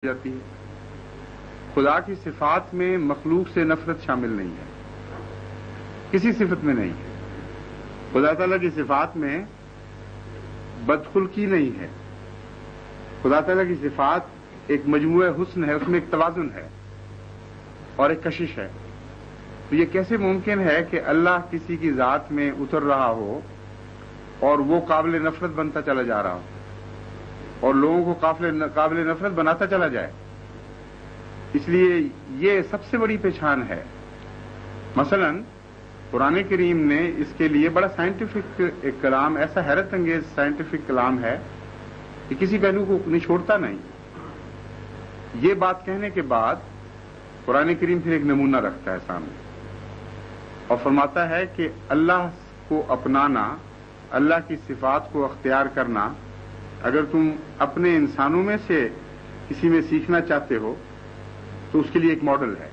جاتی ہے۔ خدا کی صفات میں مخلوق سے نفرت شامل نہیں ہے، کسی صفت میں نہیں ہے۔ خدا تعالیٰ کی صفات میں بدخلقی نہیں ہے۔ خدا تعالیٰ کی صفات ایک مجموعہ حسن ہے، اس میں ایک توازن ہے اور ایک کشش ہے۔ تو یہ کیسے ممکن ہے کہ اللہ کسی کی ذات میں اتر رہا ہو اور وہ قابل نفرت بنتا چلا جا رہا ہو اور لوگوں کو قابل نفرت بناتا چلا جائے؟ اس لیے یہ سب سے بڑی پہچان ہے۔ مثلا قرآن کریم نے اس کے لیے بڑا سائنٹیفک ایک کلام، ایسا حیرت انگیز سائنٹیفک کلام ہے کہ کسی پہلو کو نہیں چھوڑتا نہیں۔ یہ بات کہنے کے بعد قرآن کریم پھر ایک نمونہ رکھتا ہے سامنے اور فرماتا ہے کہ اللہ کو اپنانا، اللہ کی صفات کو اختیار کرنا، اگر تم اپنے انسانوں میں سے کسی میں سیکھنا چاہتے ہو تو اس کے لیے ایک ماڈل ہے،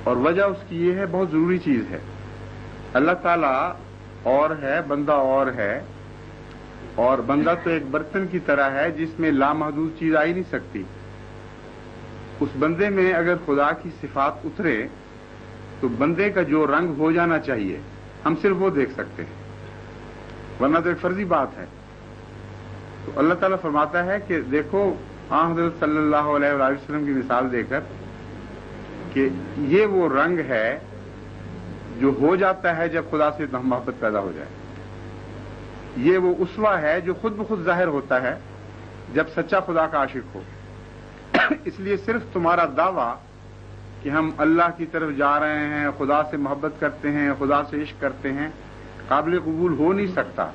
اور وجہ اس کی یہ ہے، بہت ضروری چیز ہے۔ اللہ تعالیٰ اور ہے، بندہ اور ہے، اور بندہ تو ایک برتن کی طرح ہے جس میں لامحدود چیز آ ہی نہیں سکتی۔ اس بندے میں اگر خدا کی صفات اترے تو بندے کا جو رنگ ہو جانا چاہیے ہم صرف وہ دیکھ سکتے ہیں، ورنہ تو ایک فرضی بات ہے۔ تو اللہ تعالیٰ فرماتا ہے کہ دیکھو حضرت صلی اللہ علیہ وآلہ وسلم کی مثال دے کر کہ یہ وہ رنگ ہے جو ہو جاتا ہے جب خدا سے محبت پیدا ہو جائے۔ یہ وہ اسوہ ہے جو خود بخود ظاہر ہوتا ہے جب سچا خدا کا عاشق ہو۔ اس لیے صرف تمہارا دعویٰ کہ ہم اللہ کی طرف جا رہے ہیں، خدا سے محبت کرتے ہیں، خدا سے عشق کرتے ہیں، قابل قبول ہو نہیں سکتا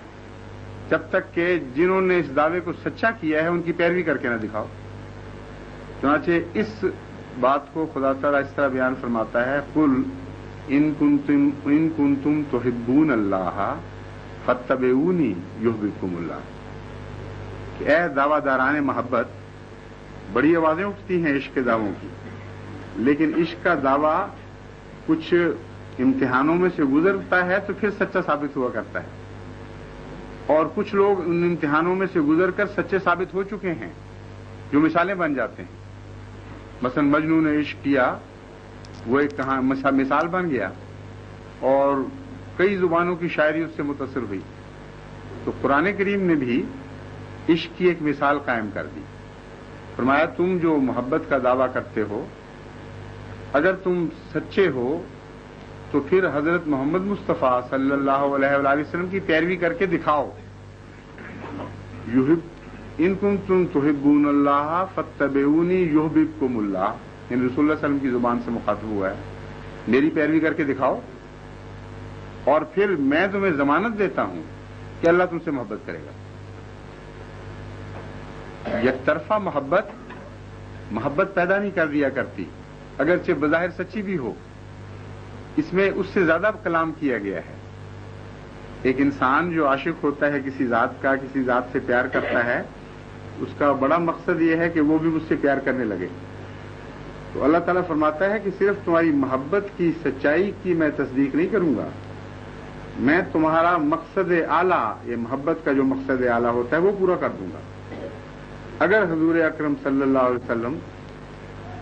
جب تک کہ جنہوں نے اس دعوے کو سچا کیا ہے ان کی پیروی کر کے نہ دکھاؤ۔ چنانچہ اس بات کو خدا تعالیٰ اس طرح بیان فرماتا ہے، قل ان کنتم تحبون اللہ فاتبعونی یحببکم اللہ، کہ اے دعویٰ داران محبت، بڑی آوازیں اٹھتی ہیں عشق کے دعووں کی، لیکن عشق کا دعویٰ کچھ امتحانوں میں سے گزرتا ہے تو پھر سچا ثابت ہوا کرتا ہے، اور کچھ لوگ ان امتحانوں میں سے گزر کر سچے ثابت ہو چکے ہیں جو مثالیں بن جاتے ہیں۔ مثلا مجنوں نے عشق کیا، وہ ایک مثال بن گیا اور کئی زبانوں کی شاعری اس سے متاثر ہوئی۔ تو قرآن کریم نے بھی عشق کی ایک مثال قائم کر دی۔ فرمایا تم جو محبت کا دعویٰ کرتے ہو، اگر تم سچے ہو تو پھر حضرت محمد مصطفیٰ صلی اللہ علیہ وآلہ وسلم کی پیروی کر کے دکھاؤ۔ ان کنتم تحبون اللہ فاتبعونی یحببکم اللہ، یعنی رسول اللہ صلی اللہ علیہ وسلم کی زبان سے مخاطب ہوا ہے، میری پیروی کر کے دکھاؤ اور پھر میں تمہیں ضمانت دیتا ہوں کہ اللہ تم سے محبت کرے گا۔ یک طرفہ محبت پیدا نہیں کر دیا کرتی، اگرچہ بظاہر سچی بھی ہو، اس میں اس سے زیادہ کلام کیا گیا ہے۔ ایک انسان جو عاشق ہوتا ہے کسی ذات کا، کسی ذات سے پیار کرتا ہے، اس کا بڑا مقصد یہ ہے کہ وہ بھی مجھ سے پیار کرنے لگے۔ تو اللہ تعالیٰ فرماتا ہے کہ صرف تمہاری محبت کی سچائی کی میں تصدیق نہیں کروں گا، میں تمہارا مقصد اعلیٰ، یہ محبت کا جو مقصد اعلیٰ ہوتا ہے وہ پورا کر دوں گا۔ اگر حضور اکرم صلی اللہ علیہ وسلم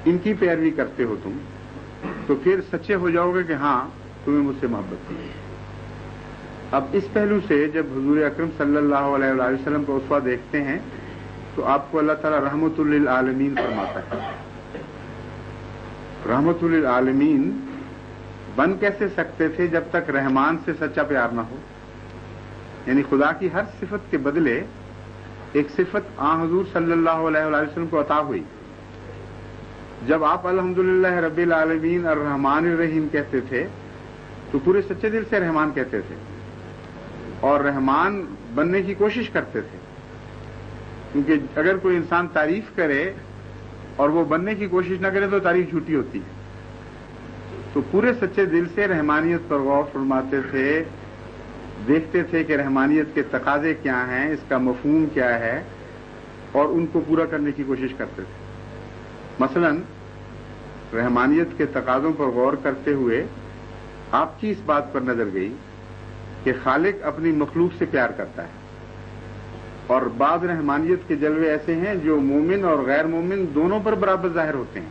ان کی پیروی کرتے ہو تم، تو پھر سچے ہو جاؤ گے کہ ہاں تمہیں مجھ سے محبت تھی۔ اب اس پہلو سے جب حضور اکرم صلی اللہ علیہ وآلہ وسلم کا اسوہ دیکھتے ہیں تو آپ کو اللہ تعالیٰ رحمت للعالمین فرماتا ہے۔ رحمت للعالمین بن کیسے سکتے تھے جب تک رحمان سے سچا پیار نہ ہو؟ یعنی خدا کی ہر صفت کے بدلے ایک صفت حضور صلی اللہ علیہ وآلہ وسلم کو عطا ہوئی۔ جب آپ الحمدللہ رب العالمین الرحمن الرحیم کہتے تھے تو پورے سچے دل سے رحمان کہتے تھے اور رحمان بننے کی کوشش کرتے تھے، کیونکہ اگر کوئی انسان تعریف کرے اور وہ بننے کی کوشش نہ کرے تو تعریف جھوٹی ہوتی ہے۔ تو پورے سچے دل سے رحمانیت پر غور فرماتے تھے، دیکھتے تھے کہ رحمانیت کے تقاضے کیا ہیں، اس کا مفہوم کیا ہے، اور ان کو پورا کرنے کی کوشش کرتے تھے۔ مثلا رحمانیت کے تقاضوں پر غور کرتے ہوئے آپ کی اس بات پر نظر گئی کہ خالق اپنی مخلوق سے پیار کرتا ہے، اور بعض رحمانیت کے جلوے ایسے ہیں جو مومن اور غیر مومن دونوں پر برابر ظاہر ہوتے ہیں.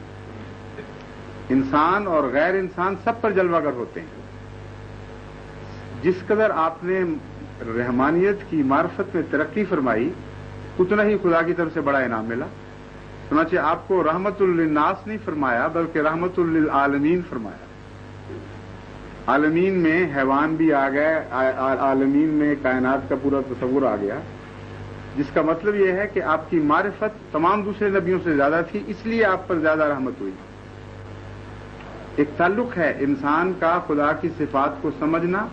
انسان اور غیر انسان سب پر جلوہ گر ہوتے ہیں. جس قدر آپ نے رحمانیت کی معرفت میں ترقی فرمائی اتنا ہی خدا کی طرف سے بڑا انعام ملا. چنانچہ آپ کو رحمت للناس نہیں فرمایا بلکہ رحمت للعالمین فرمایا. عالمین میں حیوان بھی آ گئے, عالمین میں کائنات کا پورا تصور آ گیا, جس کا مطلب یہ ہے کہ آپ کی معرفت تمام دوسرے نبیوں سے زیادہ تھی, اس لیے آپ پر زیادہ رحمت ہوئی. ایک تعلق ہے انسان کا خدا کی صفات کو سمجھنا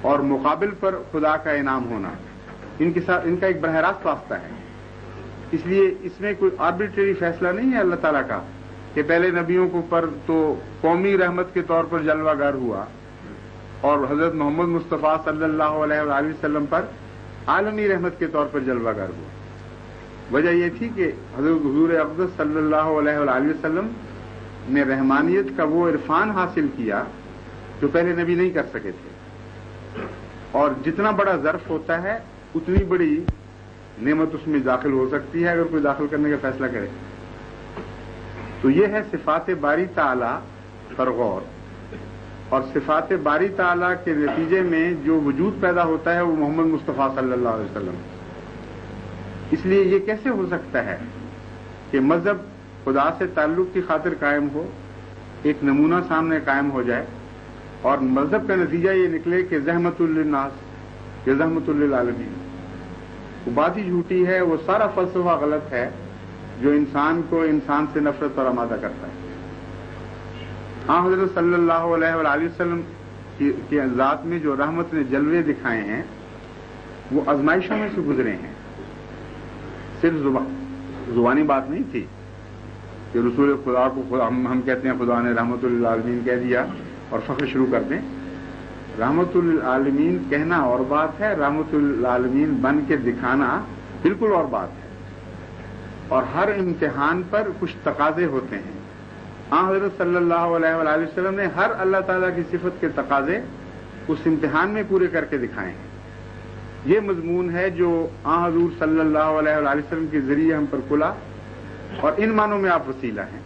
اور مقابل پر خدا کا انعام ہونا, ان کا ایک براہ راست واسطہ ہے. اس لیے اس میں کوئی آربیٹری فیصلہ نہیں ہے اللہ تعالیٰ کا کہ پہلے نبیوں کو پر تو قومی رحمت کے طور پر جلوہ گر ہوا اور حضرت محمد مصطفیٰ صلی اللہ علیہ وآلہ وسلم پر عالمی رحمت کے طور پر جلوہ گر ہوا. وجہ یہ تھی کہ حضرت حضور اقدس صلی اللہ علیہ وآلہ وسلم نے رحمانیت کا وہ عرفان حاصل کیا جو پہلے نبی نہیں کر سکے تھے, اور جتنا بڑا ظرف ہوتا ہے اتنی بڑی نعمت اس میں داخل ہو سکتی ہے اگر کوئی داخل کرنے کا فیصلہ کرے. تو یہ ہے صفات باری تعالیٰ پر غور, اور صفات باری تعالیٰ کے نتیجے میں جو وجود پیدا ہوتا ہے وہ محمد مصطفیٰ صلی اللہ علیہ وسلم. اس لیے یہ کیسے ہو سکتا ہے کہ مذہب خدا سے تعلق کی خاطر قائم ہو, ایک نمونہ سامنے قائم ہو جائے, اور مذہب کا نتیجہ یہ نکلے کہ زحمت للناس یا زحمت للعالمین. وہ بات ہی جھوٹی ہے, وہ سارا فلسفہ غلط ہے جو انسان کو انسان سے نفرت پر آمادہ کرتا ہے. ہاں حضرت صلی اللہ علیہ وآلہ وسلم کی ذات میں جو رحمت نے جلوے دکھائے ہیں وہ آزمائشوں میں سے گزرے ہیں. صرف زبانی بات نہیں تھی کہ رسول خدا کو ہم کہتے ہیں خدا نے رحمت للعالمین کہہ دیا اور فخر شروع کر دیں. رحمت للعالمین کہنا اور بات ہے, رحمت للعالمین بن کے دکھانا بالکل اور بات ہے. اور ہر امتحان پر کچھ تقاضے ہوتے ہیں. حضرت صلی اللہ علیہ وآلہ وسلم نے ہر اللہ تعالیٰ کی صفت کے تقاضے اس امتحان میں پورے کر کے دکھائے ہیں. یہ مضمون ہے جو حضور صلی اللہ علیہ وآلہ وسلم کے ذریعے ہم پر کھلا, اور ان معنوں میں آپ وسیلہ ہیں.